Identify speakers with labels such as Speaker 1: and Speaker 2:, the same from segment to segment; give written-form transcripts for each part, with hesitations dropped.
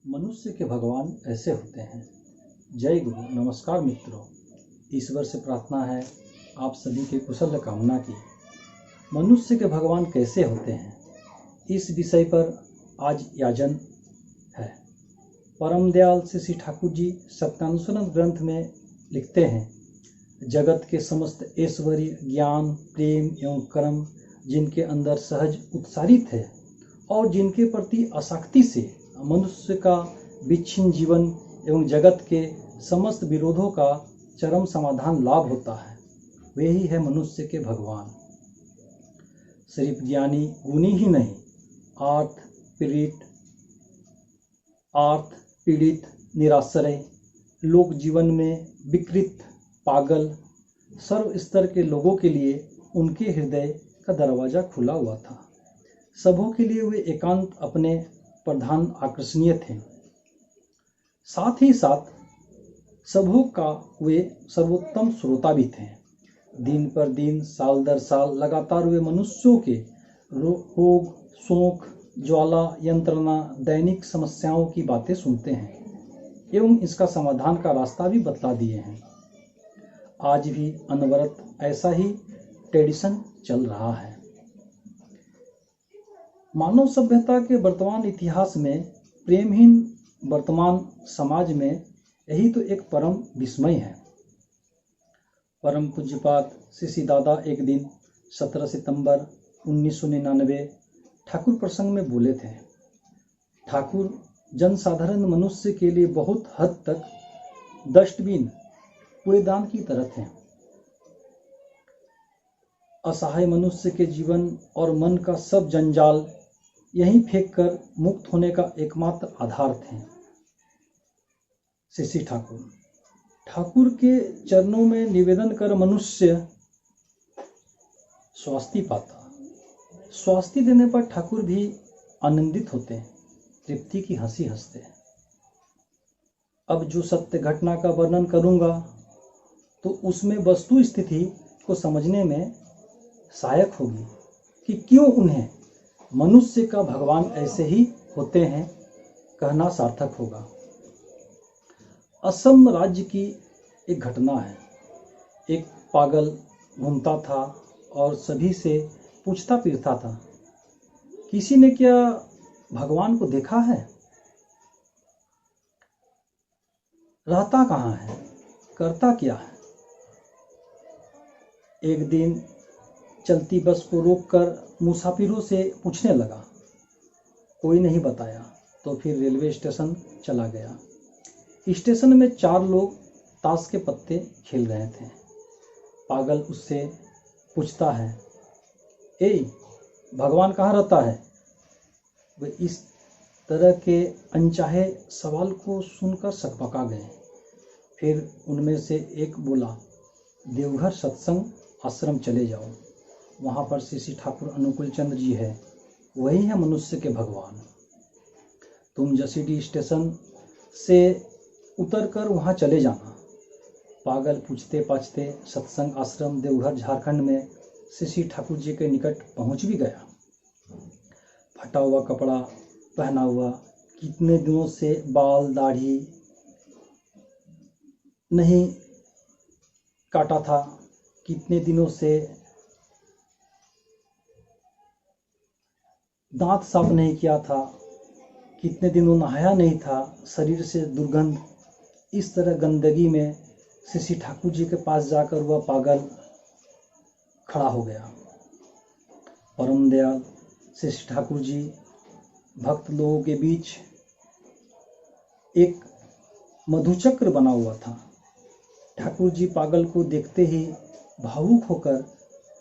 Speaker 1: मनुष्य के भगवान ऐसे होते हैं। जय गुरु। नमस्कार मित्रों, ईश्वर से प्रार्थना है आप सभी के कुशल कामना की। मनुष्य के भगवान कैसे होते हैं, इस विषय पर आज याजन है। परम दयाल श्री ठाकुर जी सत्यानुसरण ग्रंथ में लिखते हैं, जगत के समस्त ऐश्वर्य, ज्ञान, प्रेम एवं कर्म जिनके अंदर सहज उत्सारित है और जिनके प्रति आसक्ति से मनुष्य का विच्छिन्न जीवन एवं जगत के समस्त विरोधों का चरम समाधान लाभ होता है, वे ही है मनुष्य के भगवान। सिर्फ ज्ञानी गुणी ही नहीं, आर्थ पीड़ित निराश्रय, लोक जीवन में विकृत, पागल, सर्व स्तर के लोगों के लिए उनके हृदय का दरवाजा खुला हुआ था। सबों के लिए वे एकांत अपने प्रधान आकर्षणीय थे। साथ ही साथ सबों का वे सर्वोत्तम श्रोता भी थे। दिन पर दिन, साल दर साल लगातार वे मनुष्यों के रोग, शोक, ज्वाला, यंत्रणा, दैनिक समस्याओं की बातें सुनते हैं एवं इसका समाधान का रास्ता भी बतला दिए हैं। आज भी अनवरत ऐसा ही ट्रेडिशन चल रहा है। मानव सभ्यता के वर्तमान इतिहास में, प्रेमहीन वर्तमान समाज में यही तो एक परम विस्मय है। परम पूज्यपाद श्री दादा एक दिन 17 सितंबर 1999 ठाकुर प्रसंग में बोले थे। ठाकुर जनसाधारण मनुष्य के लिए बहुत हद तक डस्टबिन, कूड़ेदान की तरह थे। असहाय मनुष्य के जीवन और मन का सब जंजाल यहीं फेंक कर मुक्त होने का एकमात्र आधार थे। श्री ठाकुर के चरणों में निवेदन कर मनुष्य स्वास्थ्य पाता। स्वास्थ्य देने पर ठाकुर भी आनंदित होते, तृप्ति की हंसी हंसते। अब जो सत्य घटना का वर्णन करूंगा तो उसमें वस्तु स्थिति को समझने में सहायक होगी कि क्यों उन्हें मनुष्य का भगवान ऐसे ही होते हैं कहना सार्थक होगा। असम राज्य की एक घटना है। एक पागल घूमता था और सभी से पूछता फिरता था, किसी ने क्या भगवान को देखा है? रहता कहाँ है? करता क्या है? एक दिन चलती बस को रोककर मुसाफिरों से पूछने लगा। कोई नहीं बताया तो फिर रेलवे स्टेशन चला गया। स्टेशन में 4 लोग ताश के पत्ते खेल रहे थे। पागल उससे पूछता है, ए भगवान कहाँ रहता है? वे इस तरह के अनचाहे सवाल को सुनकर सकपका गए। फिर उनमें से एक बोला, देवघर सत्संग आश्रम चले जाओ, वहाँ पर श्री ठाकुर अनुकूल चंद्र जी है, वही है मनुष्य के भगवान। तुम जसीडी स्टेशन से उतरकर वहाँ चले जाना। पागल पूछते पाछते सत्संग आश्रम देवघर झारखंड में श्री ठाकुर जी के निकट पहुँच भी गया। फटा हुआ कपड़ा पहना हुआ, कितने दिनों से बाल दाढ़ी नहीं काटा था, कितने दिनों से दांत साफ नहीं किया था, कितने दिनों नहाया नहीं था, शरीर से दुर्गंध। इस तरह गंदगी में श्री ठाकुर जी के पास जाकर वह पागल खड़ा हो गया। परम दयाल श्री ठाकुर जी भक्त लोगों के बीच एक मधुचक्र बना हुआ था। ठाकुर जी पागल को देखते ही भावुक होकर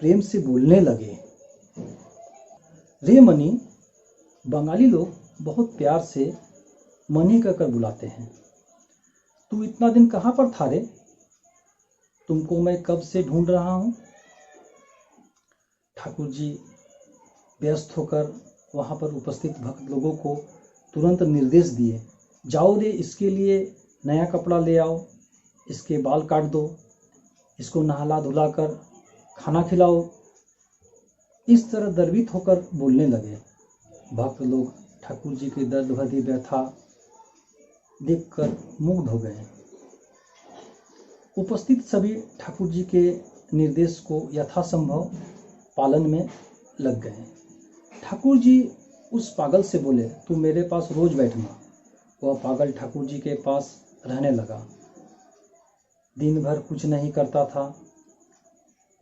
Speaker 1: प्रेम से बोलने लगे। रे मनी, बंगाली लोग बहुत प्यार से मनी कहकर बुलाते हैं। तू इतना दिन कहाँ पर था रे? तुमको मैं कब से ढूंढ रहा हूँ। ठाकुर जी व्यस्त होकर वहाँ पर उपस्थित भक्त लोगों को तुरंत निर्देश दिए, जाओ रे, इसके लिए नया कपड़ा ले आओ, इसके बाल काट दो, इसको नहला धुलाकर खाना खिलाओ। इस तरह दर्वित होकर बोलने लगे। भक्त लोग ठाकुर जी की दर्द भरी व्यथा देखकर मुग्ध हो गए। उपस्थित सभी ठाकुर जी के निर्देश को यथासंभव पालन में लग गए। ठाकुर जी उस पागल से बोले, तू मेरे पास रोज बैठना। वह पागल ठाकुर जी के पास रहने लगा। दिन भर कुछ नहीं करता था।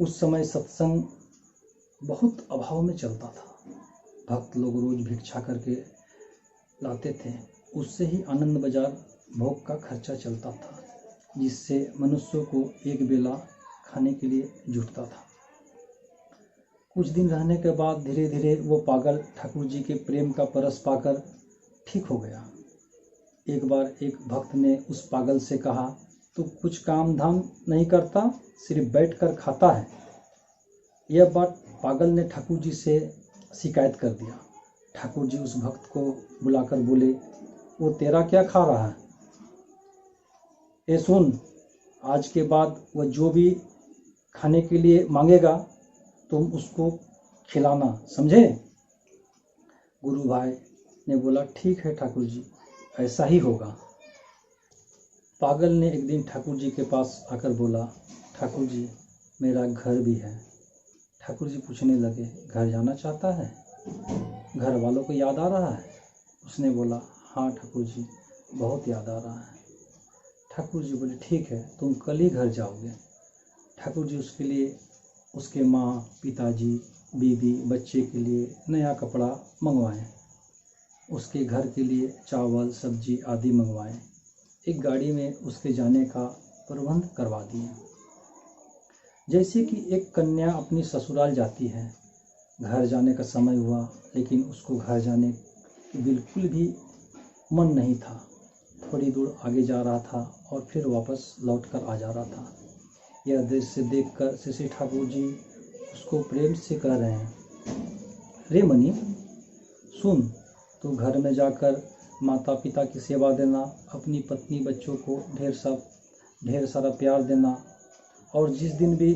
Speaker 1: उस समय सत्संग बहुत अभाव में चलता था। भक्त लोग रोज भिक्षा करके लाते थे। उससे ही आनंद बाजार भोग का खर्चा चलता था, जिससे मनुष्यों को एक बेला खाने के लिए जुटता था। कुछ दिन रहने के बाद धीरे धीरे वो पागल ठाकुर जी के प्रेम का परस पाकर ठीक हो गया। एक बार एक भक्त ने उस पागल से कहा, तू कुछ काम धाम नहीं करता, सिर्फ बैठकर खाता है। यह बात पागल ने ठाकुर जी से शिकायत कर दिया। ठाकुर जी उस भक्त को बुलाकर बोले, वो तेरा क्या खा रहा है? ये सुन, आज के बाद वह जो भी खाने के लिए मांगेगा तुम उसको खिलाना, समझे? गुरु भाई ने बोला, ठीक है ठाकुर जी, ऐसा ही होगा। पागल ने एक दिन ठाकुर जी के पास आकर बोला, ठाकुर जी मेरा घर भी है। ठाकुर जी पूछने लगे, घर जाना चाहता है? घर वालों को याद आ रहा है? उसने बोला, हाँ ठाकुर जी, बहुत याद आ रहा है। ठाकुर जी बोले, ठीक है, तुम कल ही घर जाओगे। ठाकुर जी उसके लिए उसके माँ, पिताजी, बीवी, बच्चे के लिए नया कपड़ा मंगवाएं। उसके घर के लिए चावल, सब्जी आदि मंगवाएं। एक गाड़ी में उसके जाने का प्रबंध करवा दिए। जैसे कि एक कन्या अपनी ससुराल जाती है। घर जाने का समय हुआ, लेकिन उसको घर जाने बिल्कुल भी मन नहीं था। थोड़ी दूर आगे जा रहा था और फिर वापस लौटकर आ जा रहा था। यह दृश्य देखकर श्री ठाकुर जी उसको प्रेम से कह रहे हैं, रे मनी सुन, तू घर में जाकर माता पिता की सेवा देना, अपनी पत्नी बच्चों को ढेर सारा प्यार देना, और जिस दिन भी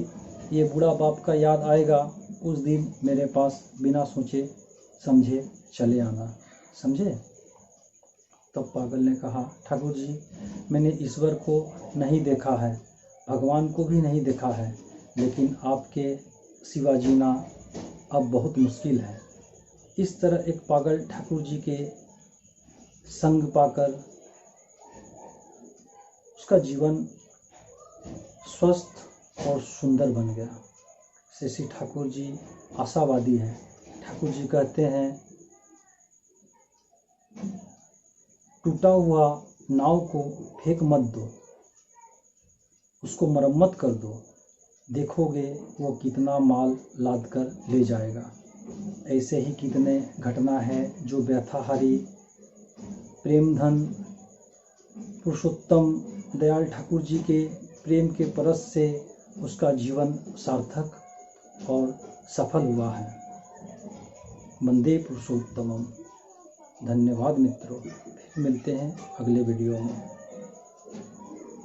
Speaker 1: ये बूढ़ा बाप का याद आएगा उस दिन मेरे पास बिना सोचे समझे चले आना, समझे? तब पागल ने कहा, ठाकुर जी मैंने ईश्वर को नहीं देखा है, भगवान को भी नहीं देखा है, लेकिन आपके सिवा जीना अब बहुत मुश्किल है। इस तरह एक पागल ठाकुर जी के संग पाकर उसका जीवन स्वस्थ और सुंदर बन गया। श्री ठाकुर जी आशावादी हैं। ठाकुर जी कहते हैं, टूटा हुआ नाव को फेंक मत दो, उसको मरम्मत कर दो, देखोगे वो कितना माल लाद कर ले जाएगा। ऐसे ही कितने घटना है जो व्यथाहारी प्रेमधन पुरुषोत्तम दयाल ठाकुर जी के प्रेम के परस से उसका जीवन सार्थक और सफल हुआ है। वंदे पुरुषोत्तमम। धन्यवाद मित्रों, फिर मिलते हैं अगले वीडियो में।